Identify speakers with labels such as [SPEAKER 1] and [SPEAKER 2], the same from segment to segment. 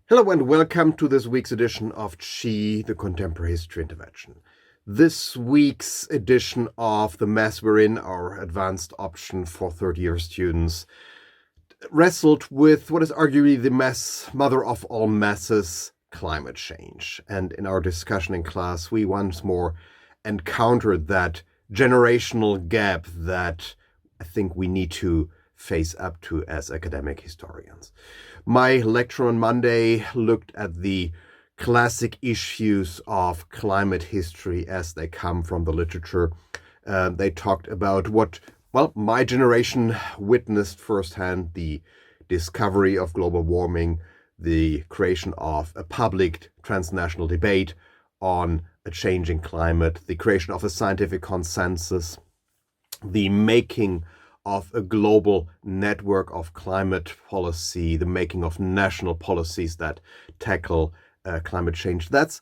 [SPEAKER 1] Hello and welcome to this week's edition of Chi, the Contemporary History Intervention. This week's edition of the mess we're in, our advanced option for third-year students, wrestled with what is arguably the mother of all messes, climate change. And in our discussion in class, we once more encountered that generational gap that I think we need to face up to as academic historians. My lecture on Monday looked at the classic issues of climate history as they come from the literature. They talked about what, my generation witnessed firsthand: the discovery of global warming, the creation of a public transnational debate on a changing climate, the creation of a scientific consensus, the making of a global network of climate policy, the making of national policies that tackle climate change. That's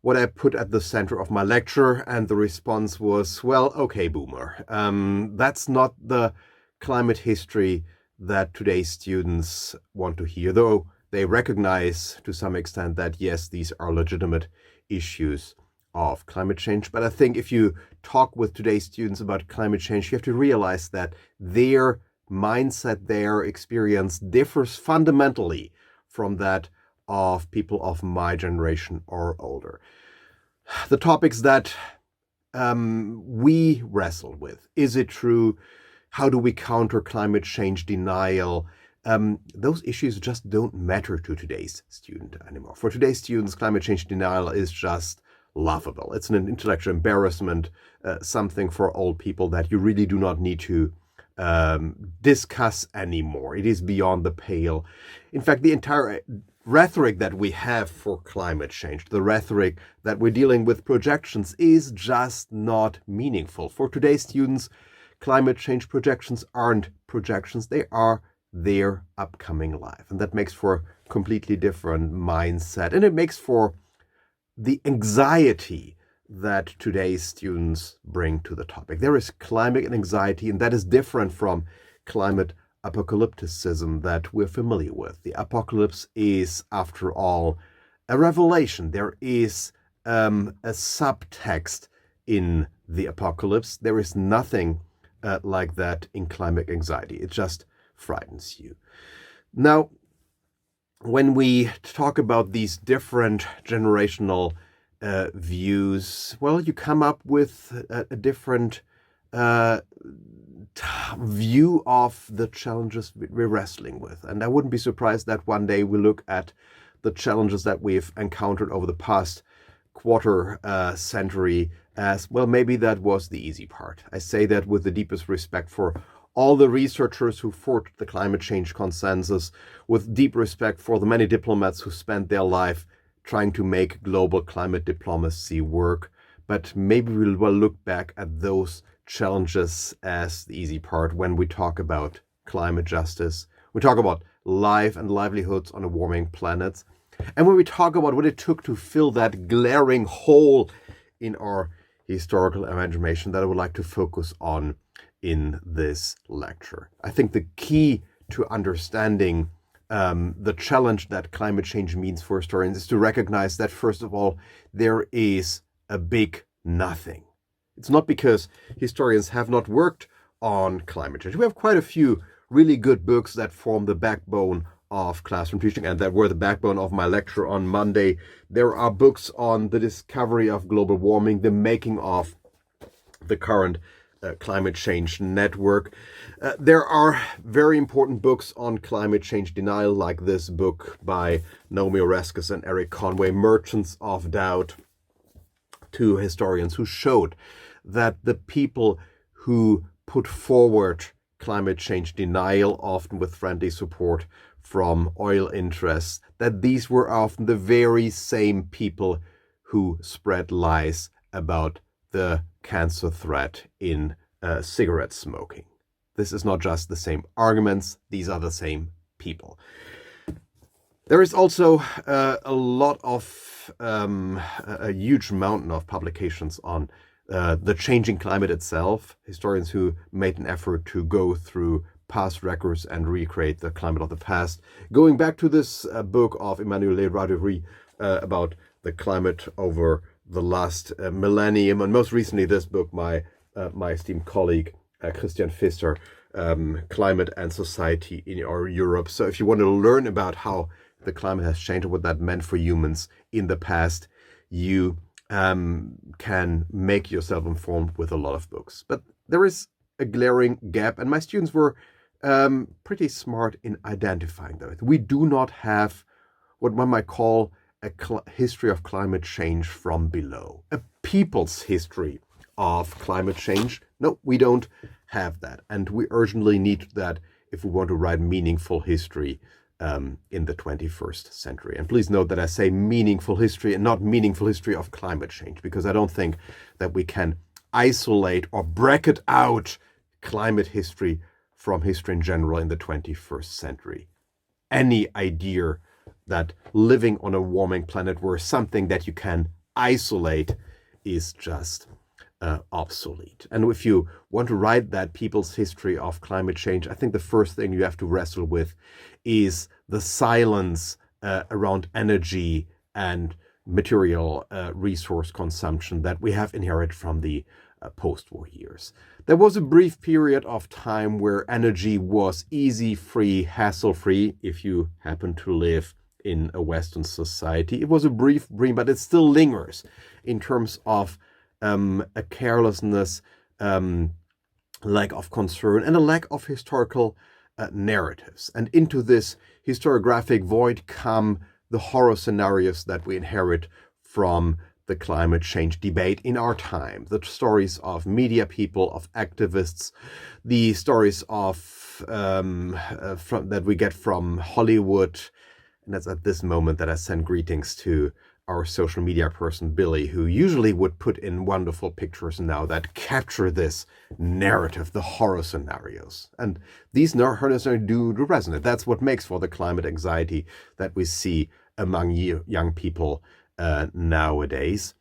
[SPEAKER 1] what I put at the center of my lecture, and the response was, well, okay, boomer. That's not the climate history that today's students want to hear, though they recognize to some extent that, yes, these are legitimate issues of climate change. But I think if you talk with today's students about climate change, you have to realize that their mindset, their experience differs fundamentally from that of people of my generation or older. The topics that we wrestled with: is it true? How do we counter climate change denial? Those issues just don't matter to today's student anymore. For today's students, climate change denial is just laughable. It's an intellectual embarrassment, something for old people that you really do not need to discuss anymore. It is beyond the pale. In fact, the entire rhetoric that we have for climate change, the rhetoric that we're dealing with projections, is just not meaningful. For today's students, climate change projections aren't projections. They are their upcoming life. And that makes for a completely different mindset. And it makes for the anxiety that today's students bring to the topic. There is climate anxiety, and that is different from climate apocalypticism that we're familiar with. The apocalypse is, after all, a revelation. There is a subtext in the apocalypse. There is nothing like that in climate anxiety. It just frightens you. Now, when we talk about these different generational views, you come up with a different view of the challenges we're wrestling with. And I wouldn't be surprised that one day we look at the challenges that we've encountered over the past quarter century as, maybe that was the easy part. I say that with the deepest respect for all the researchers who forged the climate change consensus, with deep respect for the many diplomats who spent their life trying to make global climate diplomacy work. But maybe we'll look back at those challenges as the easy part when we talk about climate justice. We talk about life and livelihoods on a warming planet. And when we talk about what it took to fill that glaring hole in our historical imagination that I would like to focus on in this lecture. I think the key to understanding the challenge that climate change means for historians is to recognize that, first of all, there is a big nothing. It's not because historians have not worked on climate change. We have quite a few really good books that form the backbone of classroom teaching and that were the backbone of my lecture on Monday. There are books on the discovery of global warming, the making of the current climate change network. There are very important books on climate change denial, like this book by Naomi Oreskes and Eric Conway, Merchants of Doubt, two historians who showed that the people who put forward climate change denial, often with friendly support from oil interests, that these were often the very same people who spread lies about the cancer threat in cigarette smoking. This is not just the same arguments, these are the same people. There is also a lot of, a huge mountain of publications on the changing climate itself, historians who made an effort to go through past records and recreate the climate of the past. Going back to this book of Emmanuel Radery about the climate over the last millennium, and most recently this book, my esteemed colleague Christian Pfister, Climate and Society in Europe. So if you want to learn about how the climate has changed and what that meant for humans in the past, you can make yourself informed with a lot of books. But there is a glaring gap, and my students were pretty smart in identifying that. We do not have what one might call a history of climate change from below, a people's history of climate change. No, we don't have that, and we urgently need that if we want to write meaningful history in the 21st century. And please note that I say meaningful history and not meaningful history of climate change, because I don't think that we can isolate or bracket out climate history from history in general in the 21st century. Any idea that living on a warming planet were something that you can isolate is just obsolete. And if you want to write that people's history of climate change, I think the first thing you have to wrestle with is the silence around energy and material resource consumption that we have inherited from the post-war years. There was a brief period of time where energy was easy, free, hassle-free, if you happen to live in a Western society. It was a brief dream, but it still lingers in terms of a carelessness, lack of concern, and a lack of historical narratives. And into this historiographic void come the horror scenarios that we inherit from the climate change debate in our time. The stories of media people, of activists, the stories of that we get from Hollywood. And that's at this moment that I send greetings to our social media person, Billy, who usually would put in wonderful pictures now that capture this narrative, the horror scenarios. And these horror scenarios do resonate. That's what makes for the climate anxiety that we see among young people nowadays.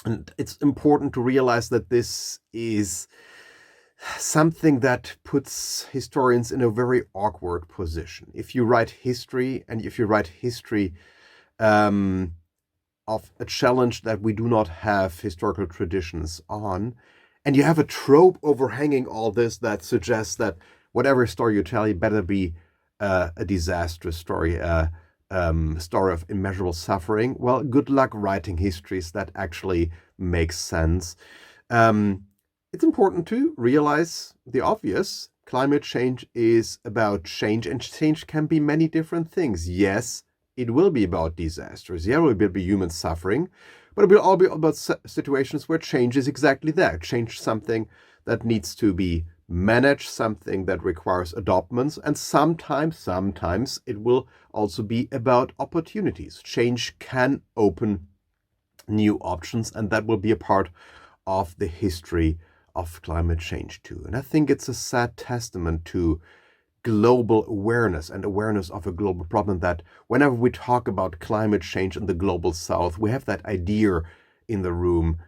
[SPEAKER 1] And it's important to realize that this is something that puts historians in a very awkward position. If you write history, and if you write history of a challenge that we do not have historical traditions on, and you have a trope overhanging all this that suggests that whatever story you tell, you better be a disastrous story, story of immeasurable suffering. Well, good luck writing histories that actually make sense. It's important to realize the obvious. Climate change is about change, and change can be many different things. Yes, it will be about disasters. Yeah, it will be human suffering, but it will all be about situations where change is exactly that. Change, something that needs to be managed, something that requires adoptments, and sometimes it will also be about opportunities. Change can open new options, and that will be a part of the history of climate change too. And I think it's a sad testament to global awareness and awareness of a global problem that whenever we talk about climate change in the global south, we have that idea in the room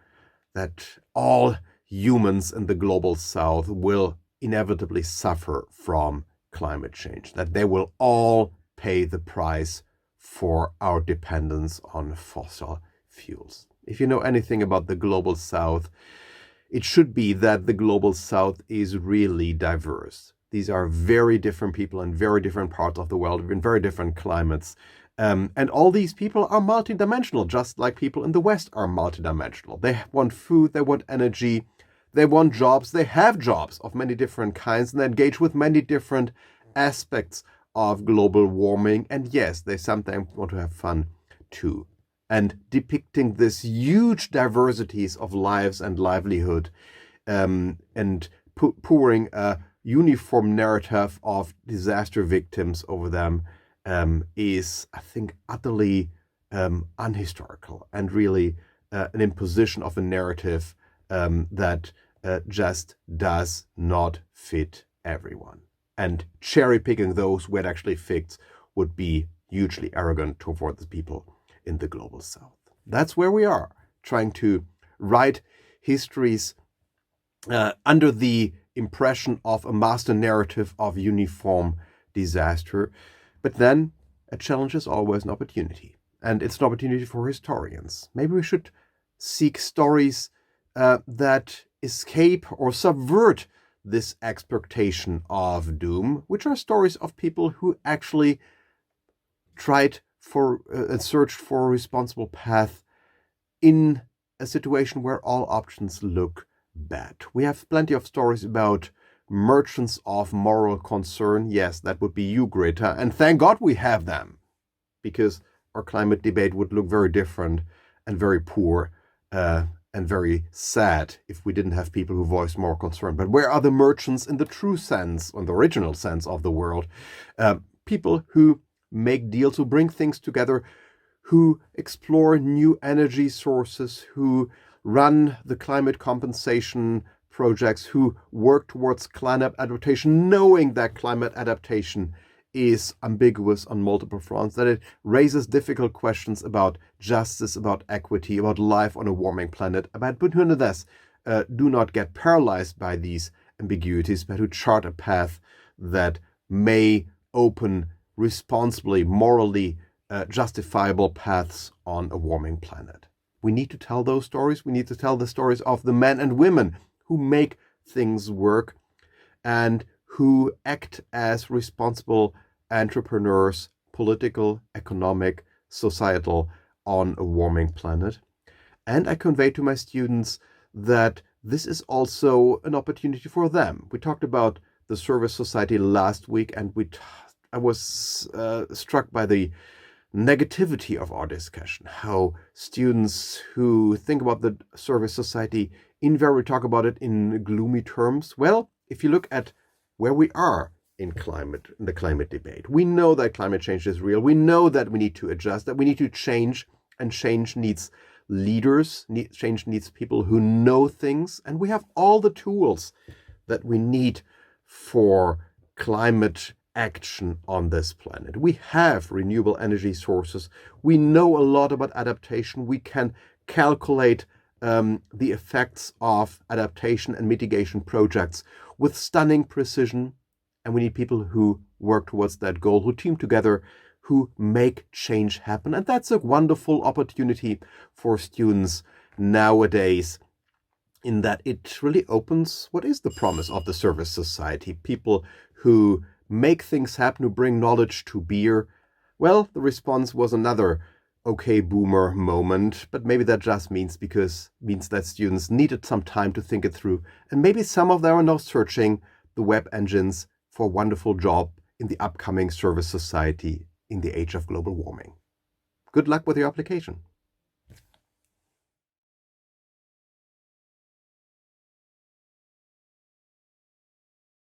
[SPEAKER 1] that all humans in the global south will inevitably suffer from climate change, that they will all pay the price for our dependence on fossil fuels. If you know anything about the global south, it should be that the global south is really diverse. These are very different people in very different parts of the world, in very different climates. And all these people are multidimensional, just like people in the West are multidimensional. They want food, they want energy, they want jobs, they have jobs of many different kinds, and they engage with many different aspects of global warming. And yes, they sometimes want to have fun too. And depicting this huge diversities of lives and livelihood, and pouring a uniform narrative of disaster victims over them is, I think, utterly unhistorical and really an imposition of a narrative that just does not fit everyone. And cherry picking those where it actually fits would be hugely arrogant toward the people in the global south. That's where we are, trying to write histories under the impression of a master narrative of uniform disaster. But then a challenge is always an opportunity. And it's an opportunity for historians. Maybe we should seek stories that escape or subvert this expectation of doom, which are stories of people who actually tried for and searched for a responsible path in a situation where all options look bad. We have plenty of stories about merchants of moral concern. Yes, that would be you, Greta. And thank God we have them, because our climate debate would look very different and very poor and very sad if we didn't have people who voiced moral concern. But where are the merchants in the true sense, in the original sense of the word? People who make deals, who bring things together, who explore new energy sources, who run the climate compensation projects, who work towards climate adaptation, knowing that climate adaptation is ambiguous on multiple fronts, that it raises difficult questions about justice, about equity, about life on a warming planet, but who nonetheless do not get paralyzed by these ambiguities, but who chart a path that may open responsibly, morally justifiable paths on a warming planet. We need to tell those stories. We need to tell the stories of the men and women who make things work and who act as responsible entrepreneurs, political, economic, societal, on a warming planet. And I convey to my students that this is also an opportunity for them. We talked about the service society last week, and I was struck by the negativity of our discussion, how students who think about the service society invariably talk about it in gloomy terms. Well, if you look at where we are in the climate debate, we know that climate change is real. We know that we need to adjust, that we need to change, and change needs leaders, change needs people who know things, and we have all the tools that we need for climate action on this planet. We have renewable energy sources. We know a lot about adaptation. We can calculate the effects of adaptation and mitigation projects with stunning precision. And we need people who work towards that goal, who team together, who make change happen. And that's a wonderful opportunity for students nowadays, in that it really opens what is the promise of the service society. People who make things happen, who bring knowledge to bear. Well, the response was another okay boomer moment, but maybe that just means that students needed some time to think it through, and maybe some of them are now searching the web engines for a wonderful job in the upcoming service society in the age of global warming. Good luck with your application.